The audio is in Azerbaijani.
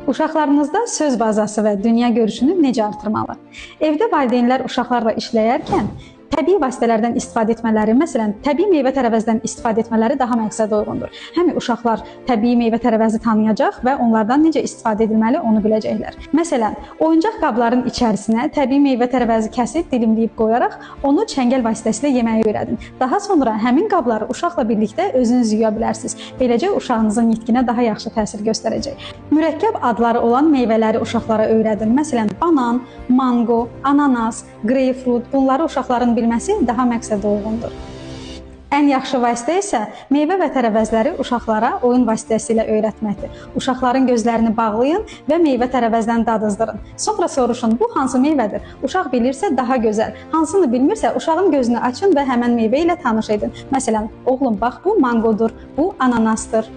Uşaqlarınızda söz bazası və dünya görüşünü necə artırmalı? Evdə valideynlər uşaqlarla işləyərkən təbii vasitələrdən istifadə etmələri, məsələn, təbii meyvə-tərəvəzdən istifadə etmələri daha məqsədə uyğundur. Həm uşaqlar təbii meyvə-tərəvəzi tanıyacaq və onlardan necə istifadə edilməli onu biləcəklər. Məsələn, oyuncaq qabların içərisinə təbii meyvə-tərəvəzi kəsib, dilimləyib qoyaraq onu çəngəl vasitəsilə yeməyi öyrədin. Daha sonra həmin qabları uşaqla birlikdə özünüz yuya bilərsiniz. Beləcə uşağınızın nitqinə daha yaxşı təsir göstərəcək. Mürəkkəb adları olan meyvələri uşaqlara öyrədin. Məsələn, banan, mango, ananas, greypfrut, bunları uşaqların bilməsi daha məqsədə uyğundur. Ən yaxşı vasitə isə meyvə və tərəvəzləri uşaqlara oyun vasitəsilə öyrətməkdir. Uşaqların gözlərini bağlayın və meyvə-tərəvəzdən dadızdırın. Sonra soruşun, bu hansı meyvədir? Uşaq bilirsə daha gözəl. Hansını bilmirsə uşağın gözünü açın və həmən meyvə ilə tanış edin. Məsələn, oğlum bax bu mangodur, bu ananasdır.